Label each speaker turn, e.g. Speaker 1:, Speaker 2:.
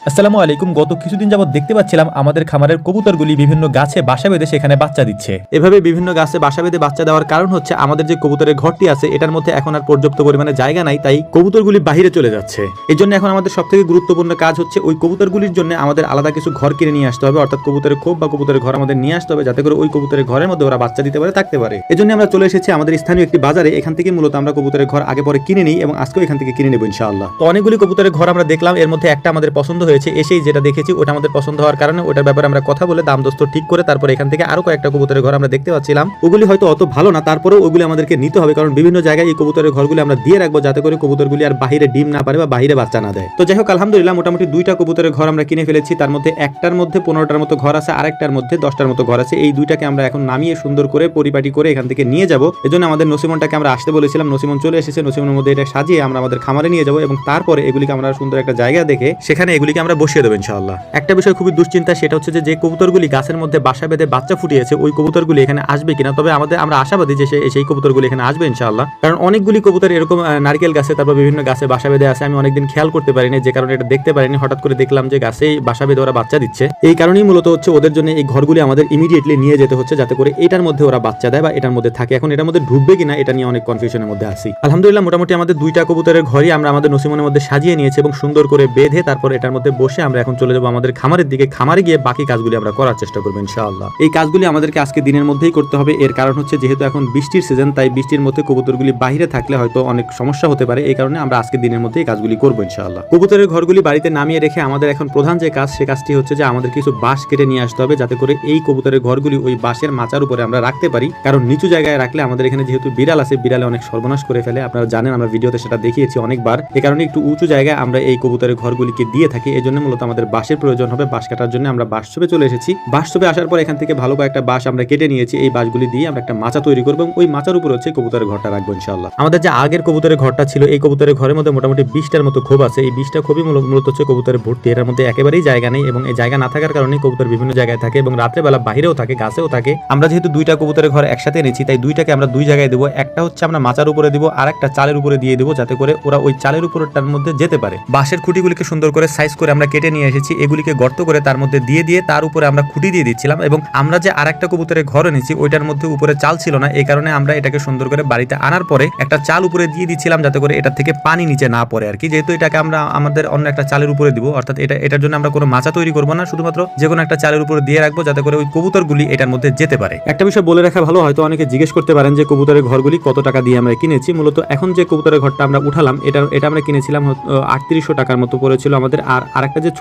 Speaker 1: আসসালামু আলাইকুম। গত কিছুদিন যাবত দেখতে পাচ্ছিলাম আমাদের খামারের কবুতরগুলি বিভিন্ন গাছে বাসা বেঁধে সেখানে বাচ্চা দিচ্ছে। এভাবে বিভিন্ন গাছে বাসা বেঁধে বাচ্চা দেওয়ার কারণ হচ্ছে আমাদের যে কবুতরের ঘরটি আছে এটার মধ্যে এখন আর পর্যাপ্ত পরিমাণে জায়গা নাই, তাই কবুতরগুলি বাহিরে চলে যাচ্ছে। এই জন্য এখন আমাদের সবথেকে গুরুত্বপূর্ণ কাজ হচ্ছে ওই কবুতরগুলির জন্য আমাদের আলাদা কিছু ঘর কিনে নিয়ে আসতে হবে, অর্থাৎ কবুতরের খোপ বা কবুতরের ঘর আমাদের নিয়ে আসতে হবে, যাতে করে ওই কবুতরের ঘরের মধ্যে ওরা বাচ্চা দিতে পারে, থাকতে পারে। এই জন্য আমরা চলে এসেছি আমাদের স্থানীয় একটি বাজারে। এখান থেকে মূলত আমরা কবুতরের ঘর আগে পরে কিনে নিই এবং আজকেও এখান থেকে কিনে নেব ইনশাআল্লাহ। তো অনেকগুলি কবুতরের ঘর আমরা দেখলাম, এর মধ্যে একটা আমাদের পছন্দ হয়েছে। এসেই যেটা দেখেছি ওটা আমাদের পছন্দ হওয়ার কারণে ওটার ব্যাপারে আমরা কথা বলে দাম দস্ত ঠিক করে তারপর এখান থেকে আরো কয়েকটা কবুতরের ঘর আমরা দেখতে পাচ্ছিলাম। ওগুলি হয়তো অত ভালো না, তারপরেও ওগুলি আমাদেরকে নিতে হবে, কারণ বিভিন্ন জায়গায় এই কবুতরের ঘরগুলি আমরা দিয়ে রাখবো যাতে করে কবুতরগুলি আর বাহিরে ডিম না পারে বা বাহিরে বাচ্চা না দেয়। তো যাই হোক, আলহামদুলিল্লাহ মোটামুটি দুইটা কবুতরের ঘর আমরা কিনে ফেলেছি। তার মধ্যে একটার মধ্যে 15টার মতো ঘর আছে, আরেকটার মধ্যে 10টার মতো ঘর আছে। এই দুইটাকে আমরা এখন নামিয়ে সুন্দর করে পরিপাটি করে এখান থেকে নিয়ে যাব। এজন্য আমাদের নসিমনটাকে আমরা আসতে বলেছিলাম, নসিমন চলে এসেছে। নসিমনের মধ্যে এটা সাজিয়ে আমরা আমাদের খামারে নিয়ে যাব এবং তারপরে এগুলিকে আমরা সুন্দর একটা জায়গা দেখে সেখানে এগুলিকে আমরা বসিয়ে দেবো ইনশাআল্লাহ। একটা বিষয় খুবই দুশ্চিন্তা, সেটা হচ্ছে যে কবুতরগুলি গাছের মধ্যে বাসা বেঁধে বাচ্চা ফুটিয়েছে ওই কবুতরগুলি এখানে আসবে কিনা। তবে আমরা আশাবাদী যে সেই কবুতরগুলি এখানে আসবে ইনশাআল্লাহ, কারণ অনেকগুলি কবুতর এরকম নারকেল গাছে তারপর বিভিন্ন গাছে বাসা বেঁধে আছে। আমি অনেকদিন খেয়াল করতে পারিনি, যে কারণে এটা দেখতে পারিনি। হঠাৎ করে দেখলাম যে গাছেই বাসা বেঁধে ওরা বাচ্চা দিচ্ছে। এই কারণেই মূলত হচ্ছে ওদের জন্য এই ঘরগুলি আমাদের ইমিডিয়েটলি নিয়ে যেতে হচ্ছে, যাতে করে এটার মধ্যে ওরা বাচ্চা দেয় বা এটার মধ্যে থাকে। এখন এটার মধ্যে ঢুকবে কিনা এটা নিয়ে অনেক কনফিউশনের মধ্যে আছি। আলহামদুলিল্লাহ মোটামুটি আমাদের দুইটা কবুতরের ঘরই আমরা আমাদের নসিমনের মধ্যে সাজিয়ে নিয়েছি এবং সুন্দর করে বেঁধে তারপর এটার মধ্যে বসে আমরা এখন চলে যাবো আমাদের খামারের দিকে। খামারে গিয়ে বাকি কাজগুলি আমরা করার চেষ্টা করবো ইনশাআল্লাহ। এই কাজগুলি আমাদেরকে আজকে দিনের মধ্যেই করতে হবে। এর কারণ হচ্ছে যেহেতু এখন বৃষ্টির সিজন, তাই বৃষ্টির মধ্যে কবুতরগুলি বাইরে থাকলে হয়তো অনেক সমস্যা হতে পারে। এই কারণে আমরা আজকে দিনের মধ্যে এই কাজগুলি করবো ইনশাআল্লাহ। কবুতরের ঘরগুলি বাড়িতে নামিয়ে রেখে আমাদের এখন প্রধান যে কাজ, সে কাজটি হচ্ছে যে আমাদের কিছু বাঁশ কেটে নিয়ে আসতে হবে, যাতে করে এই কবুতরের ঘরগুলি ওই বাঁশের মাচার উপরে আমরা রাখতে পারি। কারণ নিচু জায়গায় রাখলে আমাদের এখানে যেহেতু বিড়াল আছে, বিড়ালে অনেক সর্বনাশ করে ফেলে। আপনারা জানেন, আমরা ভিডিওতে সেটা দেখিয়েছি অনেকবার। এই কারণে একটু উঁচু জায়গায় আমরা এই কবুতরের ঘরগুলিকে দিয়ে থাকি। এই জন্য মূলত আমাদের বাঁশের প্রয়োজন হবে। বাঁশ কাটার জন্য আমরা বাঁশ চোপে চলে এসেছি। বাঁশ চোপে আসার পর এখান থেকে ভালো কয়েকটা বাঁশ আমরা কেটে নিয়েছি। এই বাঁশগুলি দিয়ে আমরা একটা মাচা তৈরি করবো এবং ওই মাচার উপর হচ্ছে কবুতরের ঘরটা রাখবো ইনশাআল্লাহ। আমাদের যে আগের কবুতরের ঘরটা ছিল, এই কবুতরের ঘরের মধ্যে মোটামুটি 20টার মতো খোপ আছে। এই 20টা খোপই মূলত হচ্ছে কবুতরের ভর্তি। এর মধ্যে একেবারেই জায়গা নেই এবং এই জায়গা না থাকার কারণে কবুতর বিভিন্ন জায়গায় থাকে এবং রাত্রেবেলা বাইরেও থাকে, গাছেও থাকে। আমরা যেহেতু দুইটা কবুতরের ঘর একসাথে এনেছি, তাই দুইটাকে আমরা দুই জায়গায় দেবো। একটা হচ্ছে আমরা মাচার উপরে দিব, আর একটা চালের উপরে দিয়ে দেবো, যাতে করে ওরা ওই চালের উপরটার মধ্যে যেতে পারে। বাঁশের খুঁটিগুলিকে সুন্দর করে সাইজ করে আমরা কেটে নিয়ে এসেছি। এগুলিকে গর্ত করে তার মধ্যে দিয়ে তার উপরে আমরা খুঁটি দিয়ে দিচ্ছিলাম। এবং আমরা যে আরেকটা কবুতরের ঘর এনেছি ওইটার মধ্যে উপরে চাল ছিল না, এই কারণে আমরা এটাকে সুন্দর করে বাড়িতে আনার পরে একটা চাল উপরে দিয়ে দিচ্ছিলাম, যাতে করে এটা থেকে পানি নিচে না পড়ে আর কি। যেহেতু এটাকে আমরা আমাদের অন্য একটা চালের উপরে দিব, অর্থাৎ এটার জন্য আমরা কোনো মাচা তৈরি করবো না, শুধুমাত্র যে কোনো একটা চালের উপরে দিয়ে রাখবো, যাতে করে ওই কবুতরগুলি এটার মধ্যে যেতে পারে। একটা বিষয় বলে রাখা ভালো, হয়তো অনেকে জিজ্ঞেস করতে পারেন যে কবুতরের ঘরগুলি কত টাকা দিয়ে আমরা কিনেছি। মূলত এখন যে কবুতরের ঘরটা আমরা উঠালাম এটা আমরা কিনেছিলাম 3800 টাকার মতো পড়েছিল আমাদের। আর আরেকটা যে ছোট